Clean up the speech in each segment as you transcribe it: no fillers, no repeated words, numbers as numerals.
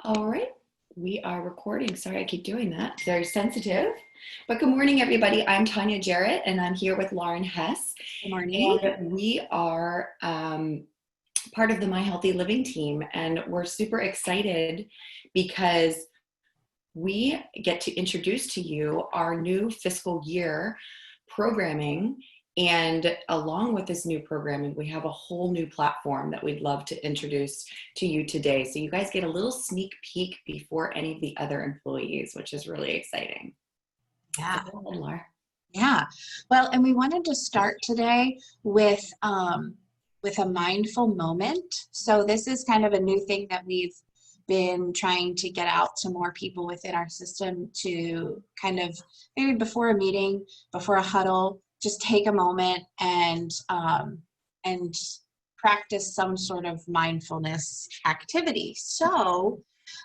All right, we are recording. Sorry, I keep doing that. Very sensitive. But good morning, everybody. I'm Tanya Jarrett, and I'm here with Lauren Hess. Good morning. And we are part of the My Healthy Living team, and we're super excited because we get to introduce to you our new fiscal year programming. And along with this new programming, we have a whole new platform that we'd love to introduce to you today. So you guys get a little sneak peek before any of the other employees, which is really exciting. Yeah. So go ahead, Laura. Yeah. Well, and we wanted to start today with a mindful moment. So this is kind of a new thing that we've been trying to get out to more people within our system to kind of maybe before a meeting, before a huddle, just take a moment and practice some sort of mindfulness activity. So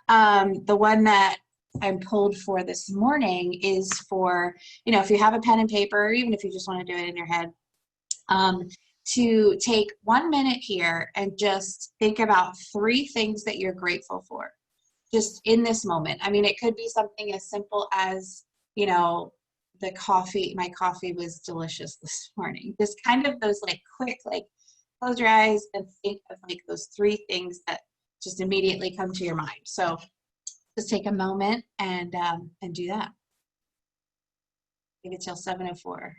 the one that I'm pulled for this morning is for, if you have a pen and paper, or even if you just want to do it in your head, to take 1 minute here and just think about 3 things that you're grateful for, just in this moment. I mean, it could be something as simple as, the coffee, my coffee was delicious this morning. Just kind of those quick, close your eyes and think of those 3 things that just immediately come to your mind. So just take a moment and do that. Give it till 7:04.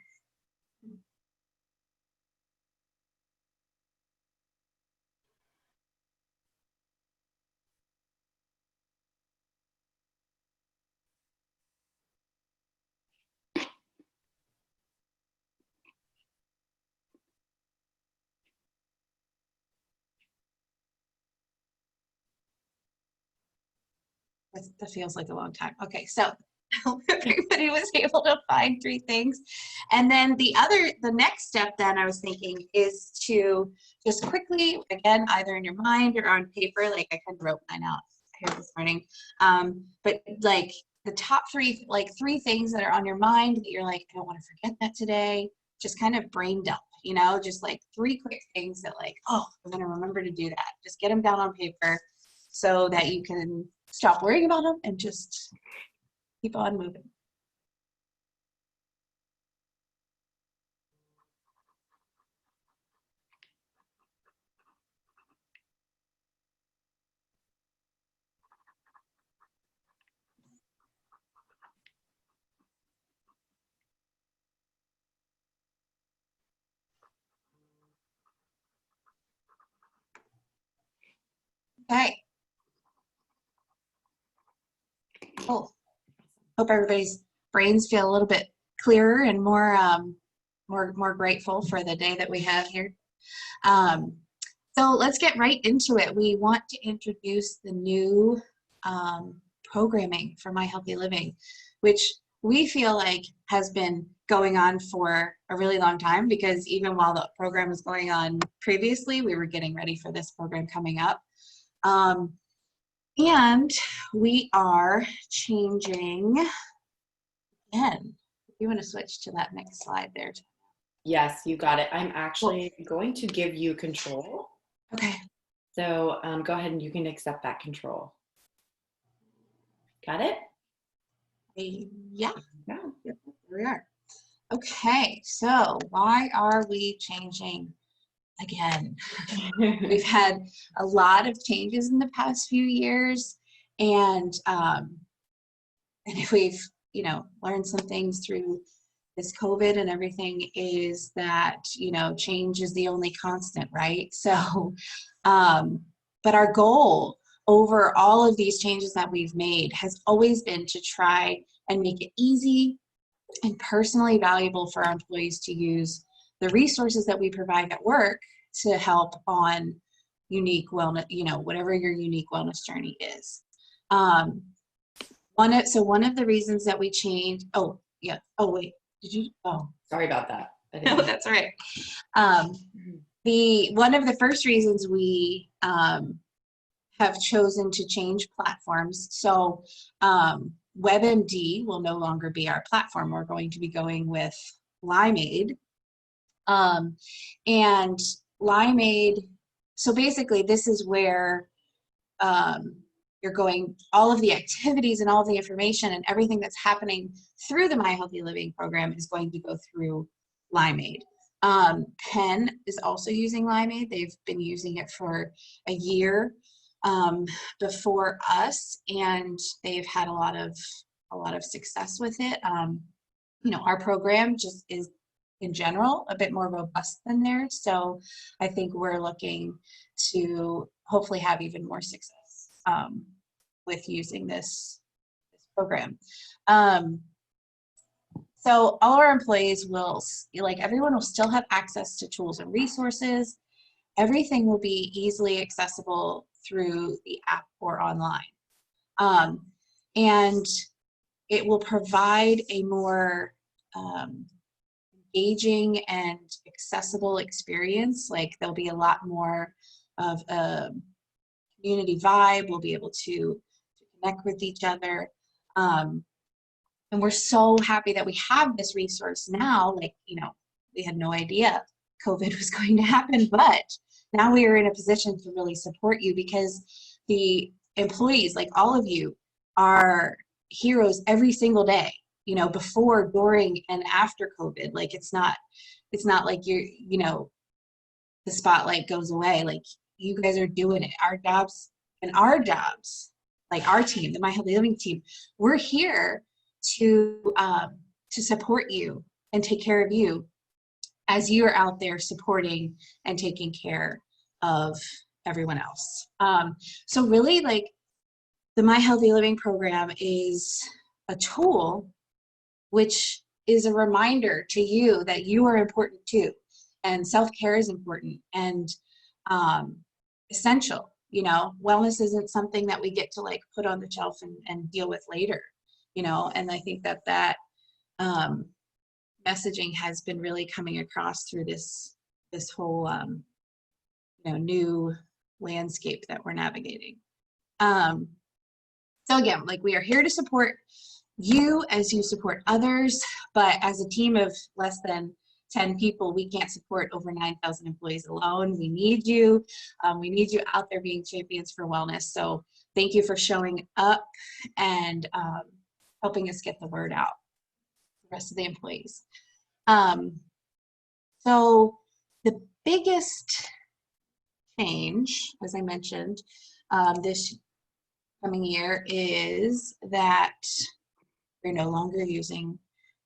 That feels like a long time. Okay, so everybody was able to find 3 things. And then the next step then I was thinking is to just quickly, again, either in your mind or on paper, I kind of wrote mine out here this morning. But the top 3, 3 things that are on your mind that you're I don't want to forget that today, just kind of brain dump, just 3 quick things that oh, I'm going to remember to do that. Just get them down on paper so that you can stop worrying about them and just keep on moving. Okay. Cool. Hope everybody's brains feel a little bit clearer and more grateful for the day that we have here. So let's get right into it. We want to introduce the new programming for My Healthy Living, which we feel has been going on for a really long time, because even while the program was going on previously, we were getting ready for this program coming up. And we are changing again. If you want to switch to that next slide there. Yes, you got it. I'm actually going to give you control. Okay. So go ahead and you can accept that control. Got it? Yeah. Yep, there we are. Okay, so why are we changing again? We've had a lot of changes in the past few years, and if we've learned some things through this COVID and everything, is that change is the only constant, right? So but our goal over all of these changes that we've made has always been to try and make it easy and personally valuable for our employees to use the resources that we provide at work to help on unique wellness, whatever your unique wellness journey is. One of the reasons that we changed, oh wait, did you, sorry about that. No, that's all right. One of the first reasons we have chosen to change platforms, so WebMD will no longer be our platform. We're going to be going with Limeade. And Limeade, so basically this is where you're going, all of the activities and all of the information and everything that's happening through the My Healthy Living program is going to go through Limeade. Penn is also using Limeade. They've been using it for a year before us, and they've had a lot of success with it. You know, our program just is in general a bit more robust than theirs, so I think we're looking to hopefully have even more success with using this program. So all our employees will, like, everyone will still have access to tools and resources. Everything will be easily accessible through the app or online. And it will provide a more engaging and accessible experience. Like, there'll be a lot more of a community vibe. We'll be able to connect with each other. And we're so happy that we have this resource now. Like, you know, we had no idea COVID was going to happen, but now we are in a position to really support you, because the employees, like all of you, are heroes every single day, you know, before, during, and after COVID. Like, it's not like you're, you know, the spotlight goes away. Like, you guys are doing it. Our jobs, like our team, the My Healthy Living team, we're here to support you and take care of you as you are out there supporting and taking care of everyone else. So really, like, the My Healthy Living program is a tool which is a reminder to you that you are important too, and self-care is important and essential. You know, wellness isn't something that we get to, like, put on the shelf and deal with later, you know. And I think that messaging has been really coming across through this whole you know, new landscape that we're navigating. So again, like, we are here to support you as you support others, but as a team of less than 10 people, we can't support over 9,000 employees alone. We need you. We need you out there being champions for wellness. So thank you for showing up and helping us get the word out, the rest of the employees. So the biggest change, as I mentioned, this coming year is that we're no longer using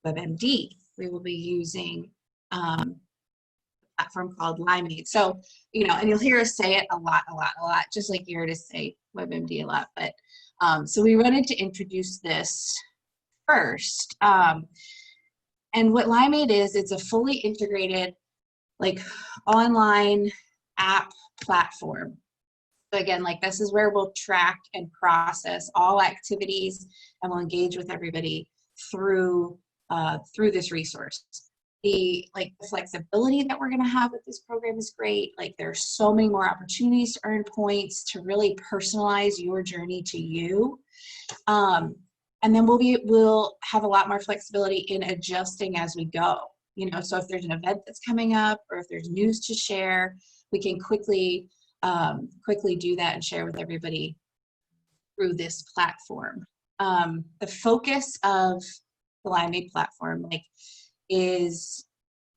WebMD. We will be using a platform called Limeade. So, you know, and you'll hear us say it a lot, just like you heard us say WebMD a lot. But so we wanted to introduce this first. And what Limeade is, it's a fully integrated, like, online app platform. So again, like, this is where we'll track and process all activities, and we'll engage with everybody through this resource. The flexibility that we're going to have with this program is great. Like, there's so many more opportunities to earn points, to really personalize your journey to you. And then we'll have a lot more flexibility in adjusting as we go. You know, so if there's an event that's coming up, or if there's news to share, we can quickly do that and share with everybody through this platform. The focus of the Limeade platform, like, is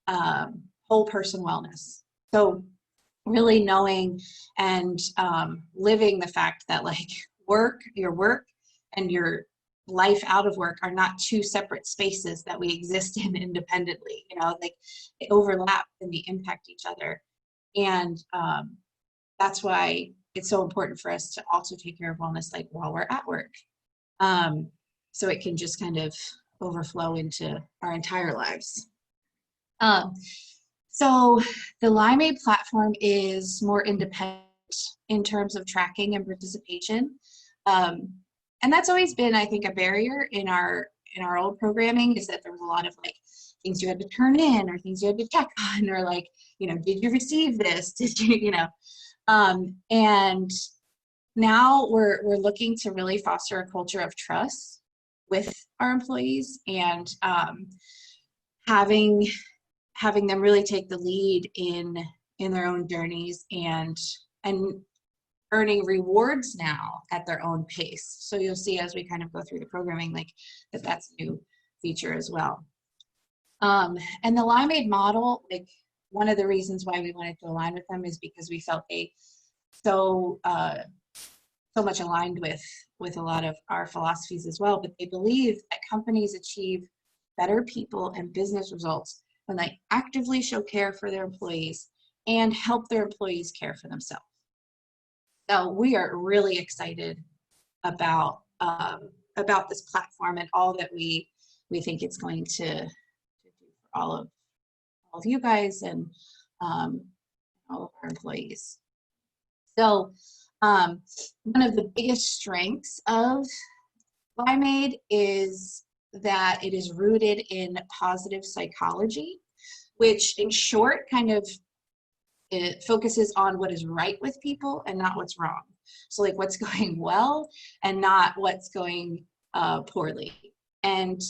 whole person wellness. So really knowing and living the fact that, like, your work and your life out of work are not two separate spaces that we exist in independently. You know, like, they overlap and they impact each other. And that's why it's so important for us to also take care of wellness, like, while we're at work. So it can just kind of overflow into our entire lives. So the Limeade platform is more independent in terms of tracking and participation. And that's always been, I think, a barrier in our old programming, is that there was a lot of, like, things you had to turn in, or things you had to check on, or, like, you know, did you receive this? Did you, you know? And now we're looking to really foster a culture of trust with our employees, and having them really take the lead in their own journeys, and earning rewards now at their own pace. So you'll see as we kind of go through the programming, like that's a new feature as well. And the Limeade model, like one of the reasons why we wanted to align with them is because we felt they so much aligned with a lot of our philosophies as well. But they believe that companies achieve better people and business results when they actively show care for their employees and help their employees care for themselves. So we are really excited about this platform and all that we think it's going to do for all of you guys and all of our employees. So one of the biggest strengths of Limeade is that it is rooted in positive psychology, which in short kind of it focuses on what is right with people and not what's wrong. So like what's going well and not what's going poorly. And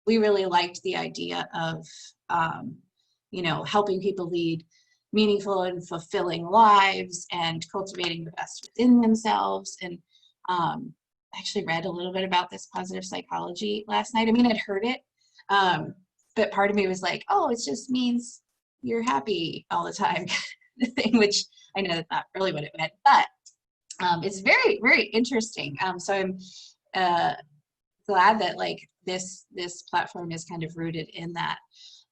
we really liked the idea of, helping people lead meaningful and fulfilling lives and cultivating the best within themselves. And I actually read a little bit about this positive psychology last night. I mean, I'd heard it, but part of me was like, oh, it just means you're happy all the time, thing, which I know that's not really what it meant, but it's very, very interesting. So I'm glad that like this platform is kind of rooted in that.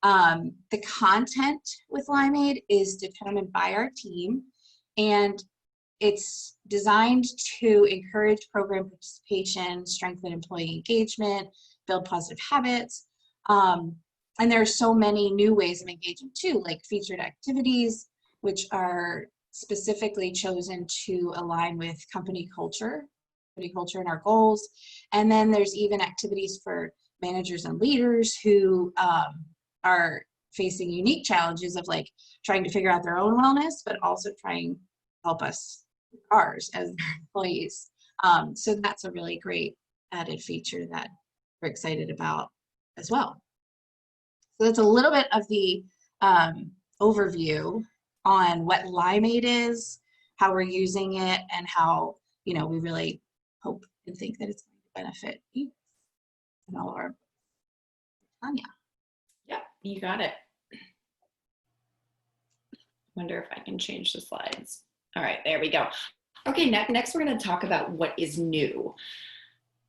The content with Limeade is determined by our team, and it's designed to encourage program participation, strengthen employee engagement, build positive habits. And there are so many new ways of engaging too, like featured activities, which are specifically chosen to align with company culture and our goals. And then there's even activities for managers and leaders who are facing unique challenges of like trying to figure out their own wellness, but also trying to help us with ours as employees. So that's a really great added feature that we're excited about as well. So that's a little bit of the overview on what Limeade is, how we're using it, and how, we really hope and think that it's going to benefit you and all of our. Tanya. Yeah, you got it. Wonder if I can change the slides. All right, there we go. Okay, next we're going to talk about what is new.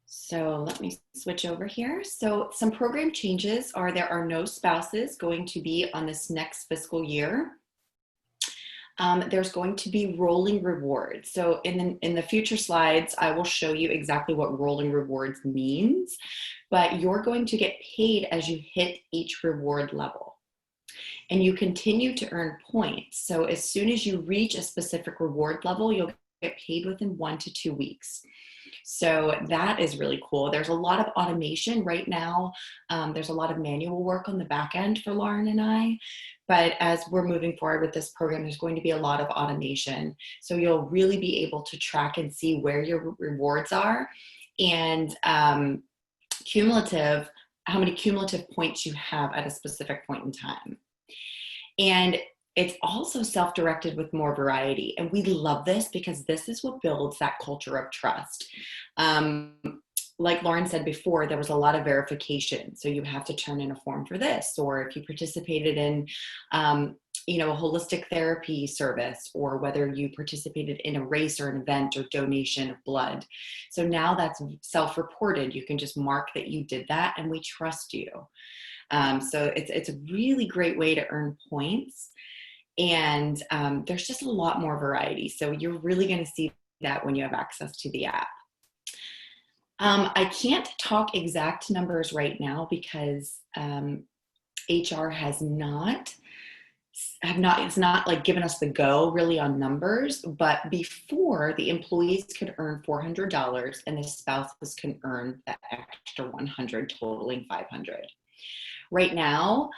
So let me switch over here. So some program changes are there are no spouses going to be on this next fiscal year. There's going to be rolling rewards. So in the future slides, I will show you exactly what rolling rewards means, but you're going to get paid as you hit each reward level. And you continue to earn points. So as soon as you reach a specific reward level, you'll get paid within 1 to 2 weeks. So that is really cool. There's a lot of automation right now. There's a lot of manual work on the back end for Lauren and I. But as we're moving forward with this program, there's going to be a lot of automation. So you'll really be able to track and see where your rewards are and how many cumulative points you have at a specific point in time. And it's also self-directed with more variety. And we love this because this is what builds that culture of trust. Like Lauren said before, there was a lot of verification. So you have to turn in a form for this, or if you participated in, a holistic therapy service, or whether you participated in a race or an event or donation of blood. So now that's self-reported. You can just mark that you did that and we trust you. So it's a really great way to earn points. And there's just a lot more variety. So you're really going to see that when you have access to the app. I can't talk exact numbers right now because HR has it's not like given us the go really on numbers, but before the employees could earn $400 and the spouses can earn that extra $100, totaling $500. Right now,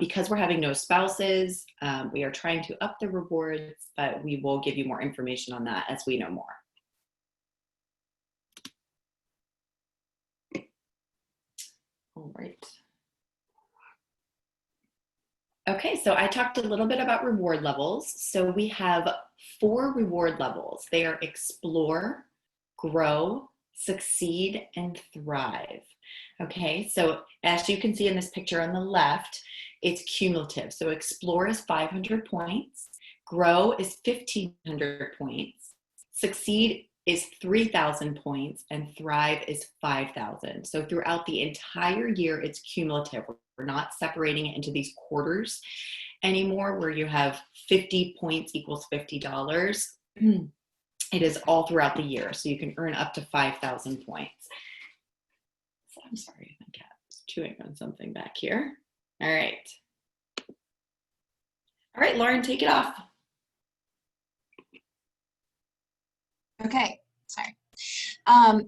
because we're having no spouses, we are trying to up the rewards, but we will give you more information on that as we know more. All right. Okay, so I talked a little bit about reward levels. So we have 4 reward levels. They are explore, grow, succeed, and thrive. Okay, so as you can see in this picture on the left, it's cumulative. So explore is 500 points, grow is 1,500 points, succeed is 3,000 points, and thrive is 5,000. So throughout the entire year, it's cumulative. We're not separating it into these quarters anymore where you have 50 points equals $50. It is all throughout the year. So you can earn up to 5,000 points. So I'm sorry, my cat is chewing on something back here. All right. All right, Lauren, take it off. Okay, sorry.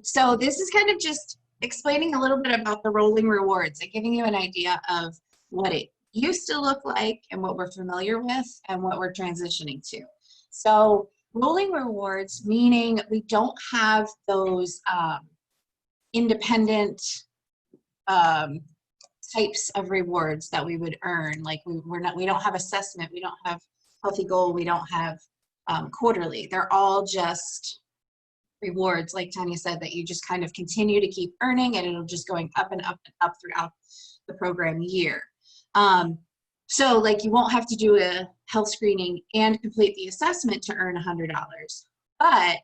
So this is kind of just explaining a little bit about the rolling rewards and giving you an idea of what it used to look like and what we're familiar with and what we're transitioning to. So rolling rewards, meaning we don't have those independent types of rewards that we would earn. Like we don't have assessment, we don't have healthy goal, we don't have quarterly. They're all just rewards, like Tanya said, that you just kind of continue to keep earning, and it'll just going up and up and up throughout the program year. So like you won't have to do a health screening and complete the assessment to earn $100. But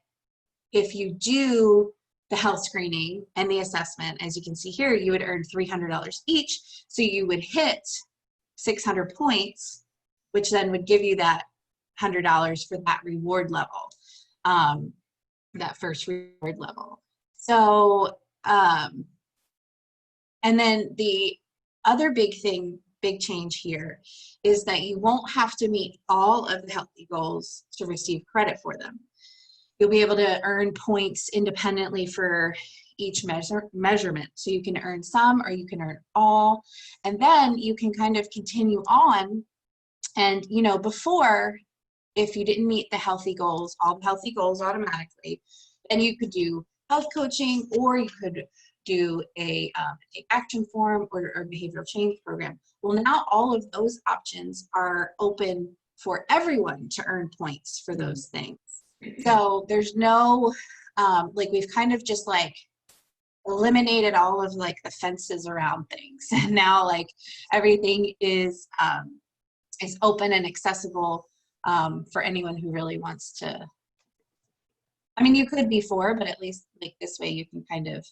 if you do the health screening and the assessment, as you can see here, you would earn $300 each. So you would hit 600 points, which then would give you that $100 for that reward level. That first reward level. So, and then the other big change here is that you won't have to meet all of the healthy goals to receive credit for them. You'll be able to earn points independently for each measurement. So you can earn some or you can earn all, and then you can kind of continue on. And, you know, before, if you didn't meet the healthy goals, all the healthy goals automatically, then you could do health coaching, or you could do a action form or a behavioral change program. Well, now all of those options are open for everyone to earn points for those things. So there's no, like we've kind of just like eliminated all of like the fences around things. And now like everything is open and accessible for anyone who really wants to. I mean, you could before, but at least like this way you can kind of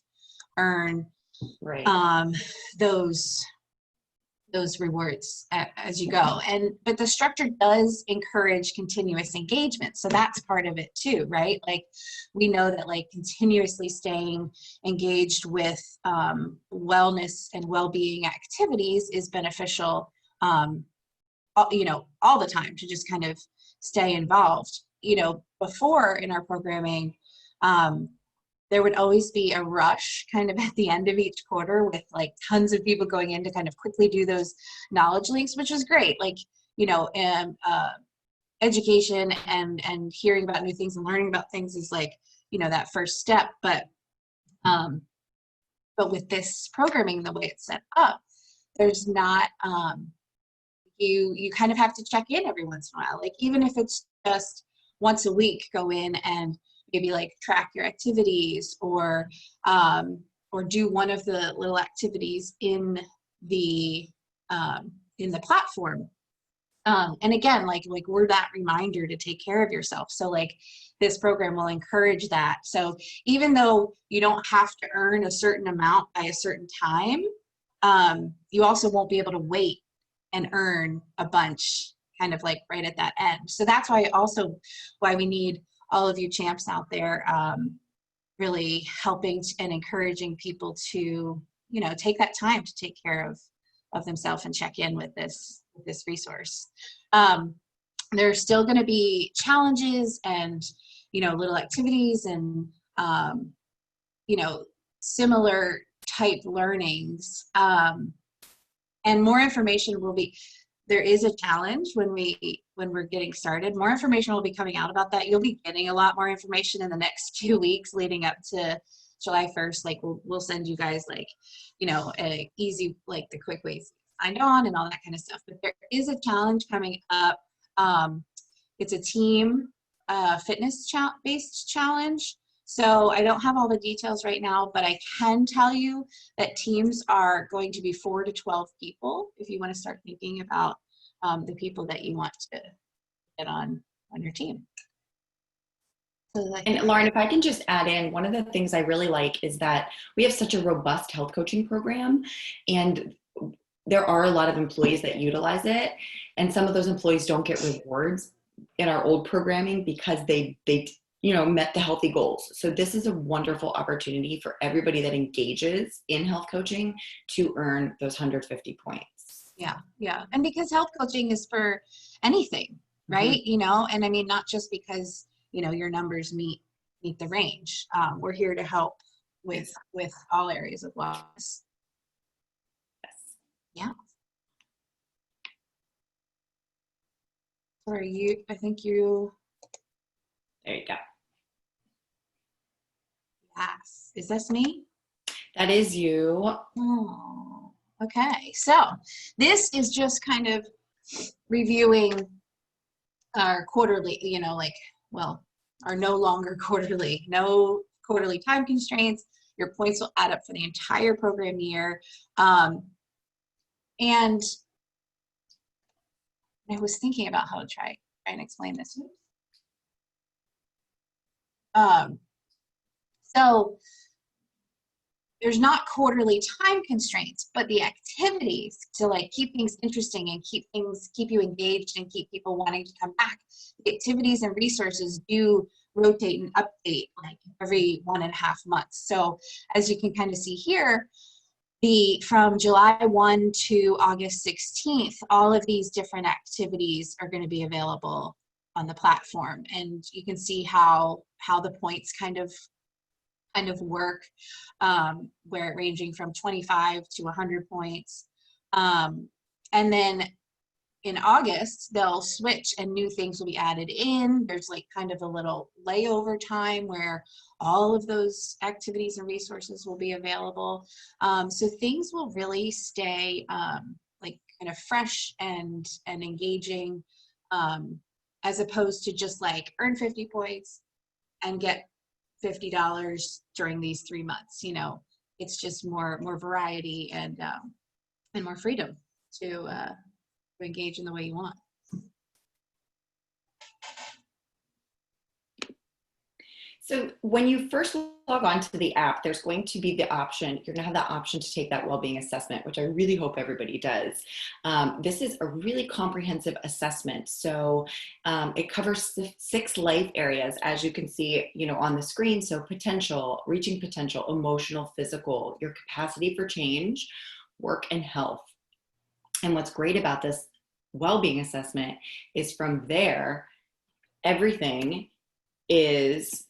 earn those rewards as you go. But the structure does encourage continuous engagement. So that's part of it too, right? Like we know that like continuously staying engaged with wellness and well-being activities is beneficial, you know, all the time, to just kind of stay involved. You know, before in our programming, there would always be a rush kind of at the end of each quarter with like tons of people going in to kind of quickly do those knowledge links, which was great. Like, you know, education and hearing about new things and learning about things is like, you know, that first step. But with this programming, the way it's set up, there's not, you kind of have to check in every once in a while. Like even if it's just once a week, go in and maybe like track your activities, or do one of the little activities in the platform. And again, like we're that reminder to take care of yourself. So like this program will encourage that. So even though you don't have to earn a certain amount by a certain time, you also won't be able to wait and earn a bunch kind of like right at that end. So that's why we need all of you champs out there, really helping and encouraging people to, you know, take that time to take care of themselves and check in with this resource. There's still going to be challenges and, you know, little activities and, you know, similar type learnings. And more information will be, there is a challenge when we're getting started. More information will be coming out about that. You'll be getting a lot more information in the next few weeks leading up to July 1st. Like we'll send you guys like, you know, a easy, like the quick ways signed on and all that kind of stuff. But there is a challenge coming up. It's a team fitness based challenge. So I don't have all the details right now, but I can tell you that teams are going to be 4 to 12 people if you want to start thinking about the people that you want to get on your team. So And Lauren, if I can just add in, one of the things I really like is that we have such a robust health coaching program, and there are a lot of employees that utilize it, and some of those employees don't get rewards in our old programming because they met the healthy goals. So this is a wonderful opportunity for everybody that engages in health coaching to earn those 150 points. Yeah. And because health coaching is for anything, right? Mm-hmm. And I mean, not just because, your numbers meet the range. We're here to help with all areas of wellness. Yes. Yeah. So are you, I think you. There you go. Yes. Is this me? That is you. Oh, okay. So this is just kind of reviewing our quarterly, our no longer quarterly, no quarterly time constraints. Your points will add up for the entire program year. And I was thinking about how to try and explain this. So there's not quarterly time constraints, but the activities to keep things interesting and keep you engaged and keep people wanting to come back. The activities and resources do rotate and update every 1.5 months. So as you can kind of see here, from July 1 to August 16th, all of these different activities are going to be available on the platform, and you can see how the points kind of work, where ranging from 25 to 100 points. And then in August, they'll switch and new things will be added in. There's kind of a little layover time where all of those activities and resources will be available. So things will really stay kind of fresh and engaging, as opposed to just earn 50 points and get $50 during these 3 months. It's just more variety and more freedom to engage in the way you want. So when you first log on to the app, there's going to be the option, you're going to have the option to take that well-being assessment, which I really hope everybody does. This is a really comprehensive assessment. So it covers 6 life areas, as you can see, on the screen. So potential, reaching potential, emotional, physical, your capacity for change, work, and health. And what's great about this well-being assessment is from there, everything is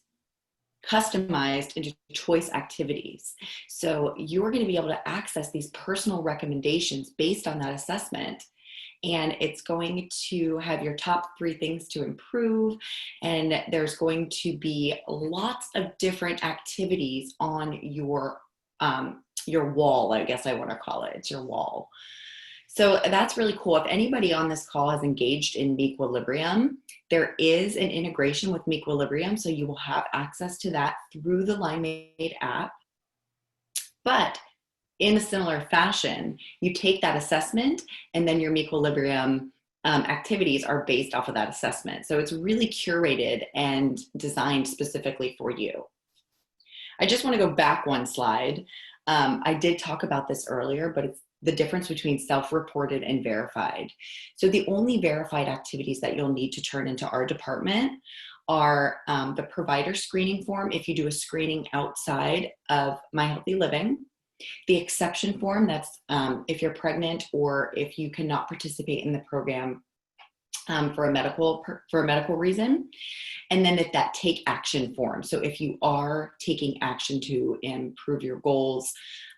customized into choice activities. So you're going to be able to access these personal recommendations based on that assessment. And it's going to have your top 3 things to improve. And there's going to be lots of different activities on your wall, I guess I want to call it. It's your wall. So that's really cool. If anybody on this call has engaged in Mequilibrium, there is an integration with Mequilibrium, so you will have access to that through the Limeade app. But in a similar fashion, you take that assessment and then your Mequilibrium activities are based off of that assessment. So it's really curated and designed specifically for you. I just want to go back one slide. I did talk about this earlier, but it's the difference between self-reported and verified. So the only verified activities that you'll need to turn into our department are the provider screening form if you do a screening outside of My Healthy Living, the exception form, that's if you're pregnant or if you cannot participate in the program for a medical reason, and then that take action form. So if you are taking action to improve your goals,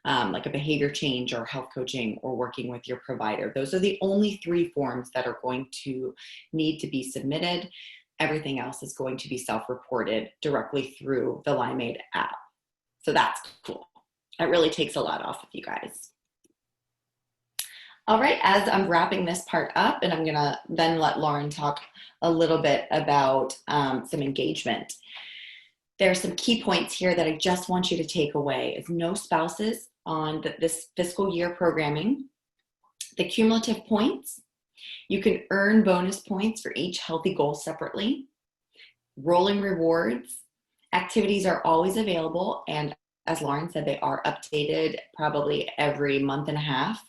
like a behavior change or health coaching or working with your provider, those are the only 3 forms that are going to need to be submitted. Everything else is going to be self-reported directly through the Limeade app. So that's cool. That really takes a lot off of you guys. All right, as I'm wrapping this part up, and I'm gonna then let Lauren talk a little bit about some engagement. There are some key points here that I just want you to take away. Is no spouses on this fiscal year programming. The cumulative points, you can earn bonus points for each healthy goal separately. Rolling rewards, activities are always available, and as Lauren said, they are updated probably every month and a half.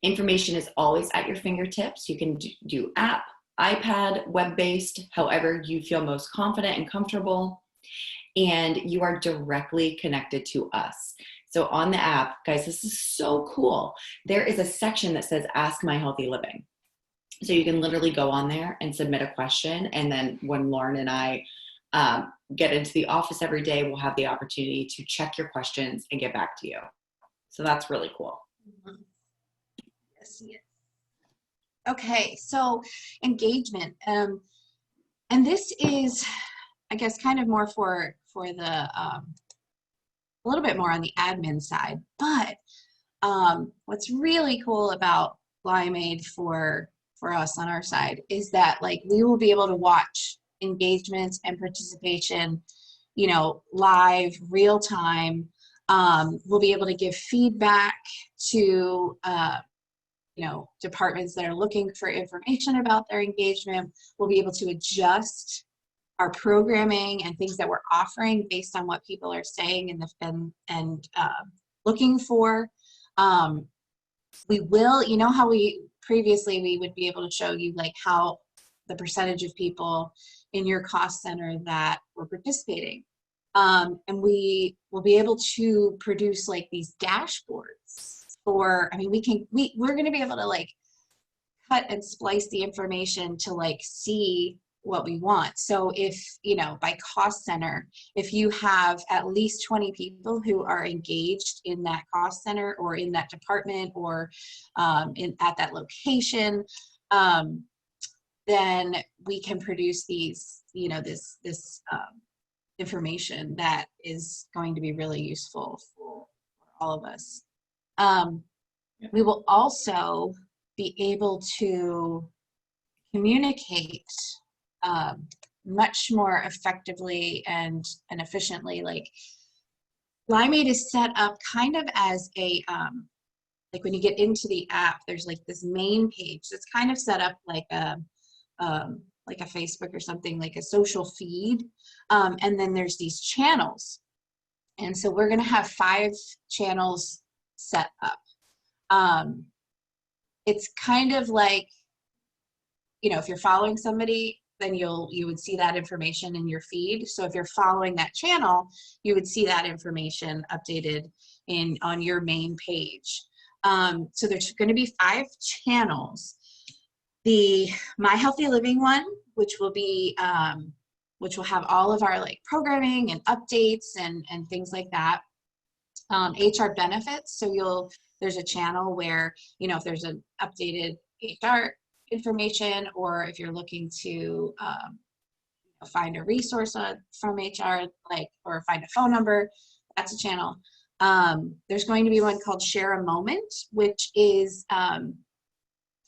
Information is always at your fingertips. You can do app, iPad, web-based, however you feel most confident and comfortable. And you are directly connected to us. So on the app, guys, this is so cool. There is a section that says Ask My Healthy Living. So you can literally go on there and submit a question. And then when Lauren and I get into the office every day, we'll have the opportunity to check your questions and get back to you. So that's really cool. Mm-hmm. Yes, yes. Okay, so engagement. And this is, I guess, kind of more for the, a little bit more on the admin side. But what's really cool about Limeade for us on our side is that, like, we will be able to watch engagements and participation, you know, live, real time. We'll be able to give feedback to, you know, departments that are looking for information about their engagement. We'll be able to adjust our programming and things that we're offering based on what people are saying and looking for. We will, you know how we previously we would be able to show you like how the percentage of people in your cost center that were participating. And we will be able to produce like these dashboards for, I mean, we're going to be able to like cut and splice the information to like see what we want. So if, you know, by cost center, if you have at least 20 people who are engaged in that cost center or in that department or at that location, then we can produce these, you know, this information that is going to be really useful for all of us. We will also be able to communicate much more effectively and efficiently. Like Limeade is set up kind of as a like when you get into the app, there's like this main page that's kind of set up like a Facebook or something, like a social feed, and then there's these channels, and so we're going to have 5 channels set up. It's kind of like, you know, if you're following somebody, then you would see that information in your feed. So if you're following that channel, you would see that information updated on your main page. So there's going to be 5 channels. The My Healthy Living one, which will be which will have all of our like programming and updates and things like that. HR benefits. So there's a channel where, you know, if there's an updated HR information, or if you're looking to find a resource from HR, like, or find a phone number, that's a channel. There's going to be one called Share a Moment, which is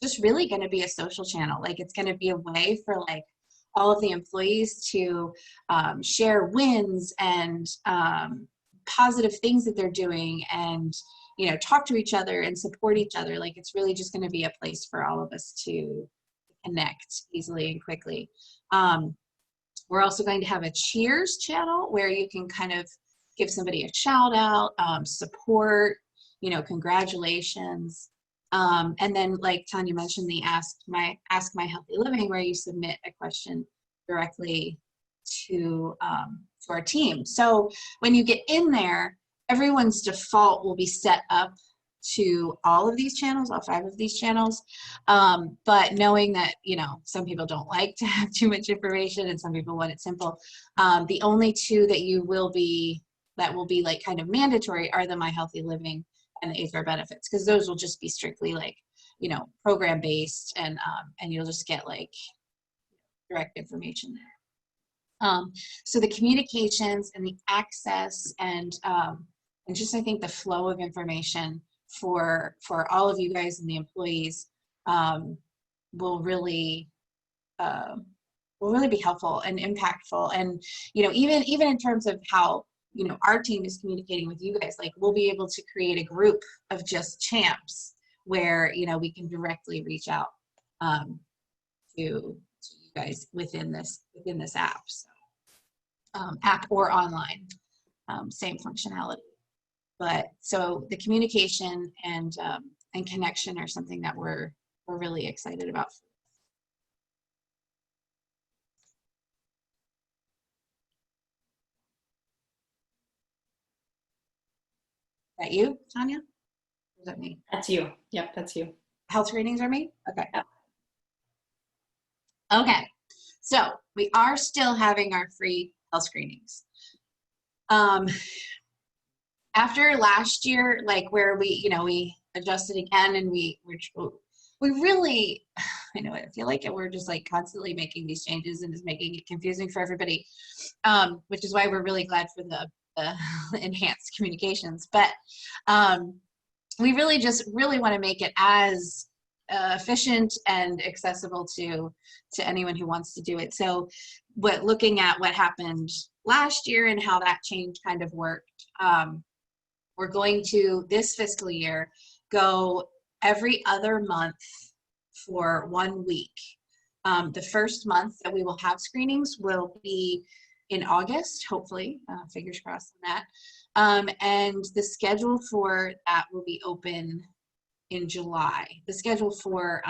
just really going to be a social channel. Like, it's going to be a way for like all of the employees to share wins and positive things that they're doing, and, you know, talk to each other and support each other. Like, it's really just going to be a place for all of us to connect easily and quickly. We're also going to have a cheers channel where you can kind of give somebody a shout out, support, you know, congratulations. And then, like Tanya mentioned, the Ask My Healthy Living, where you submit a question directly to our team. So when you get in there, everyone's default will be set up to all of these channels, all 5 of these channels. But knowing that, you know, some people don't like to have too much information and some people want it simple, the only 2 that will be like kind of mandatory are the My Healthy Living and the HR benefits, because those will just be strictly like, you know, program based, and you'll just get like direct information there. So the communications and the access and just, I think, the flow of information for all of you guys and the employees will really be helpful and impactful. And, you know, even in terms of how, you know, our team is communicating with you guys, like we'll be able to create a group of just champs where, you know, we can directly reach out to you guys within this app. So, app or online, same functionality. But so the communication and connection are something that we're really excited about. Is that you, Tanya? Or is that me? That's you. Yep, that's you. Health screenings are me? Okay. Yep. Okay. So we are still having our free health screenings. After last year, like where we adjusted again and we really, I feel like we're just like constantly making these changes and it's making it confusing for everybody, which is why we're really glad for the enhanced communications. But we really want to make it as efficient and accessible to anyone who wants to do it. So looking at what happened last year and how that change kind of worked, we're going to this fiscal year go every other month for 1 week. The first month that we will have screenings will be in August, hopefully, fingers crossed on that. And the schedule for that will be open in July. The schedule for,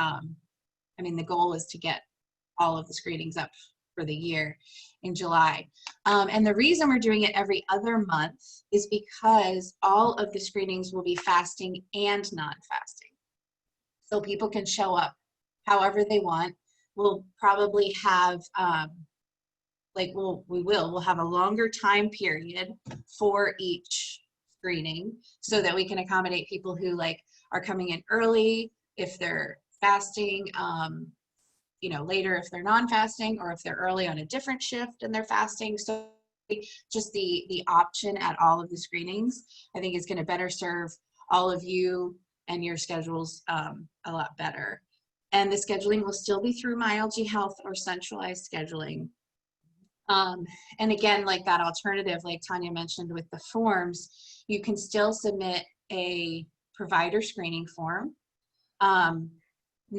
the goal is to get all of the screenings up for the year in July. And the reason we're doing it every other month is because all of the screenings will be fasting and non-fasting. So people can show up however they want. We'll probably have, we'll have a longer time period for each screening so that we can accommodate people who are coming in early if they're fasting, later if they're non-fasting, or if they're early on a different shift and they're fasting. So just the option at all of the screenings, I think, is going to better serve all of you and your schedules a lot better. And the scheduling will still be through MyLG Health or centralized scheduling. And again, like that alternative, like Tanya mentioned with the forms, you can still submit a provider screening form. And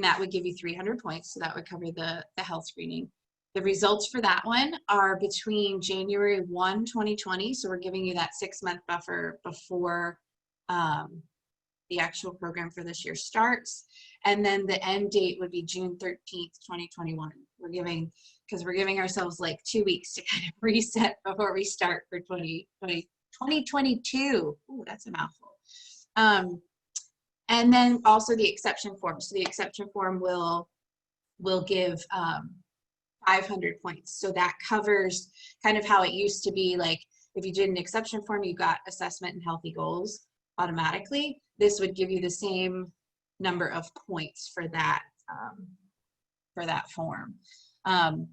that would give you 300 points. So that would cover the health screening. The results for that one are between January 1, 2020. So we're giving you that 6-month buffer before the actual program for this year starts. And then the end date would be June 13th, 2021. We're giving ourselves like 2 weeks to kind of reset before we start for 2022. Ooh, that's a mouthful. And then also the exception form. So the exception form will give 500 points. So that covers kind of how it used to be. Like if you did an exception form, you got assessment and healthy goals automatically. This would give you the same number of points for that form. And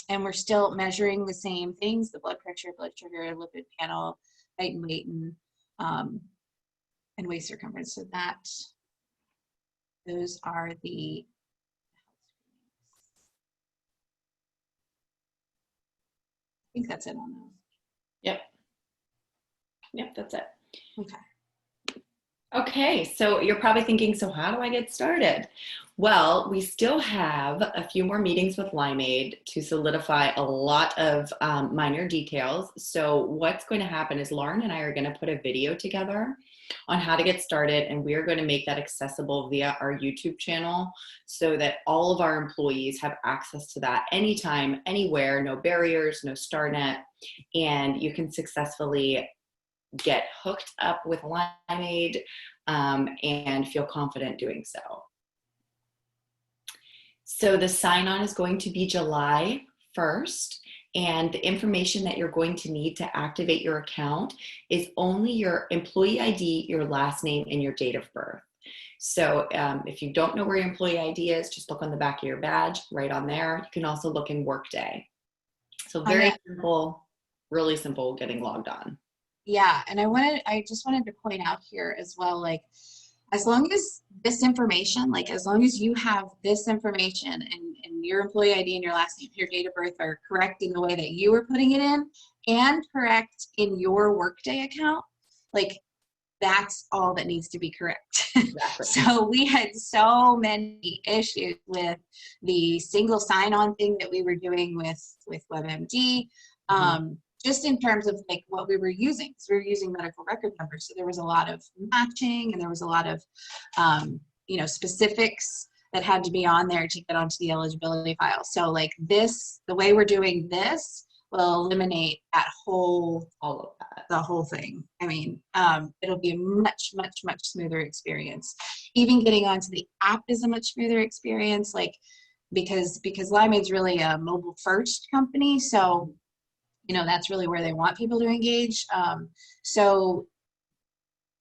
we're still measuring the same things: the blood pressure, blood sugar, lipid panel, height and weight, and waist circumference. So those are the I think that's it on those. Yep, that's it. Okay. Okay, so you're probably thinking, so how do I get started? Well, we still have a few more meetings with Limeade to solidify a lot of minor details. So what's going to happen is Lauren and I are going to put a video together on how to get started, and we're going to make that accessible via our YouTube channel so that all of our employees have access to that anytime, anywhere, no barriers, no StarNet, and you can successfully get hooked up with Limeade and feel confident doing so. So the sign-on is going to be July 1st, and the information that you're going to need to activate your account is only your employee ID, your last name, and your date of birth. So if you don't know where your employee ID is, just look on the back of your badge, right on there. You can also look in Workday. So very simple, really simple getting logged on. Yeah, and I just wanted to point out here as well, like as long as this information, like as long as you have this information and your employee ID and your last name, your date of birth are correct in the way that you were putting it in and correct in your Workday account, like that's all that needs to be correct. Exactly. So we had so many issues with the single sign-on thing that we were doing with WebMD, just in terms of like what we were using. Because we were using medical record numbers, so there was a lot of matching, and there was a lot of specifics that had to be on there to get onto the eligibility file. So like this, the way we're doing this will eliminate that all of that, the whole thing. I mean, it'll be a much smoother experience. Even getting onto the app is a much smoother experience, like because Limeade's really a mobile first company, so that's really where they want people to engage. So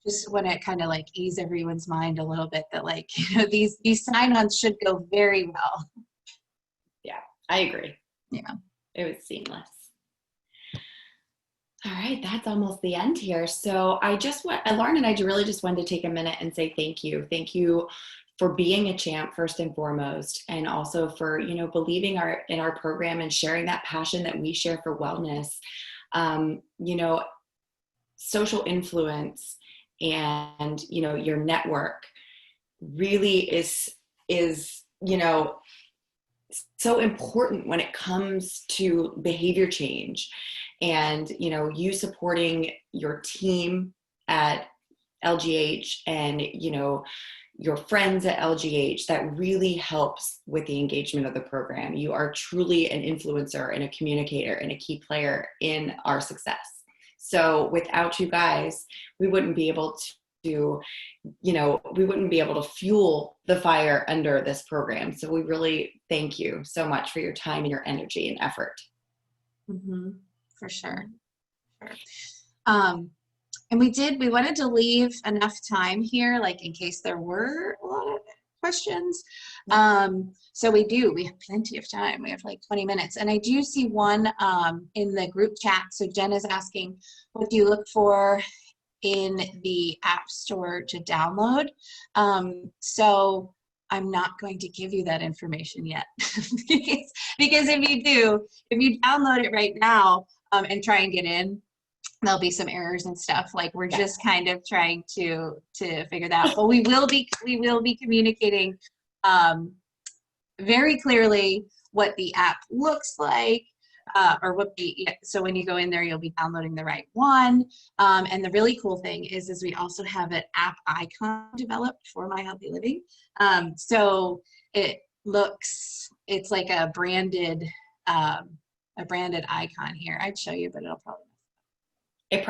just want to kind of like ease everyone's mind a little bit that like these sign-ons should go very well. Yeah, I agree. Yeah, it was seamless. All right, that's almost the end here. So Lauren and I really just wanted to take a minute and say thank you. Thank you for being a champ first and foremost, and also for, believing in our program and sharing that passion that we share for wellness. Social influence and, your network really is so important when it comes to behavior change. And, you supporting your team at LGH and, your friends at LGH, that really helps with the engagement of the program. You are truly an influencer and a communicator and a key player in our success. So without you guys, we wouldn't be able to fuel the fire under this program. So we really thank you so much for your time and your energy and effort. Mm-hmm. For sure. And we wanted to leave enough time here, like in case there were a lot of questions. So we have plenty of time. We have like 20 minutes. And I do see one in the group chat. So Jen is asking, what do you look for in the App Store to download? So I'm not going to give you that information yet because if you download it right now and try and get in, there'll be some errors and stuff. Like we're just kind of trying to figure that out. But we will be communicating very clearly what the app looks like, so when you go in there, you'll be downloading the right one. And the really cool thing is we also have an app icon developed for My Healthy Living. So it's like a branded icon here. I'd show you, but it'll probably. It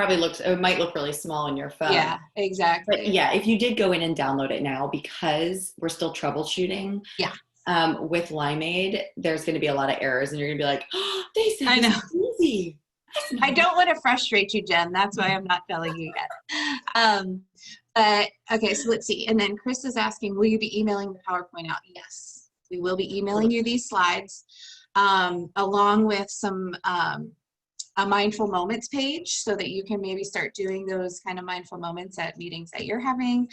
might look really small on your phone. Yeah, exactly. But yeah, if you did go in and download it now, because we're still troubleshooting. Yeah. With Limeade, there's going to be a lot of errors, and you're going to be like, "Oh, they said I know. It's easy." I don't want to frustrate you, Jen. That's why I'm not telling you yet. But okay, so let's see. And then Chris is asking, will you be emailing the PowerPoint out? Yes, we will be emailing you these slides, along with some a mindful moments page, so that you can maybe start doing those kind of mindful moments at meetings that you're having.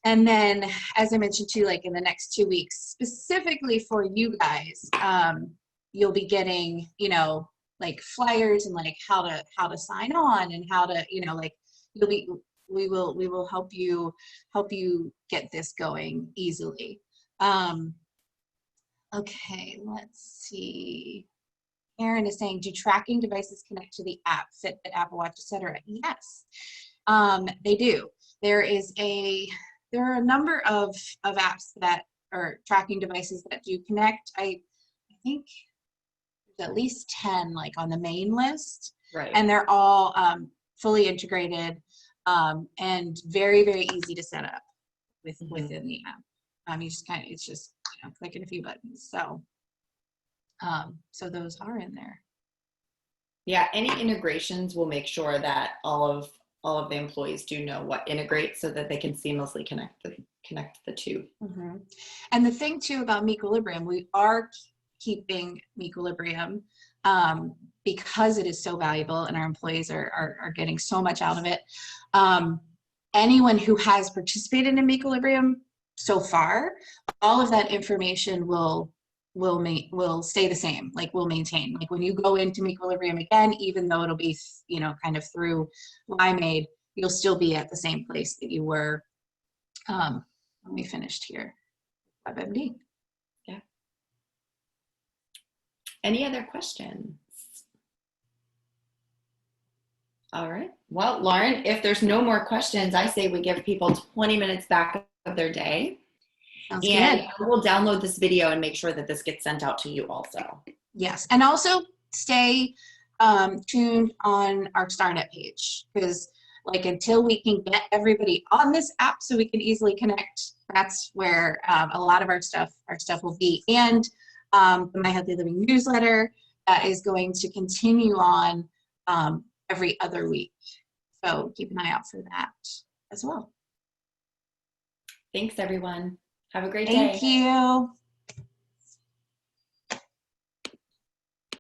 And then, as I mentioned too, like in the next 2 weeks, specifically for you guys, you'll be getting, like flyers and like how to sign on and how to, like we will help you get this going easily. Okay, let's see. Aaron is saying, do tracking devices connect to the app, Fitbit, Apple Watch, etc.? Yes, they do. There are a number of apps that are tracking devices that do connect. I think there's at least 10 like on the main list. Right. And they're all fully integrated and very, very easy to set up within the app. You just it's just clicking a few buttons. So those are in there. Yeah, any integrations will make sure that all of the employees do know what integrates, so that they can seamlessly connect the two. Mm-hmm. And the thing too about Mequilibrium, we are keeping Mequilibrium because it is so valuable and our employees are getting so much out of it. anyone who has participated in Equilibrium so far, all of that information will stay the same, like will maintain. Like when you go into Equilibrium again, even though it'll be, you know, kind of through Limeade, you'll still be at the same place that you were when we finished here at WebMD. Yeah. Any other questions? All right. Well, Lauren, if there's no more questions, I say we give people 20 minutes back of their day. Sounds and good. we'll download this video and make sure that this gets sent out to you also. Yes, and also stay tuned on our StarNet page, because like until we can get everybody on this app so we can easily connect, that's where a lot of our stuff will be. And the My Healthy Living newsletter that is going to continue on every other week. So keep an eye out for that as well. Thanks, everyone. Have a great day. Thank you.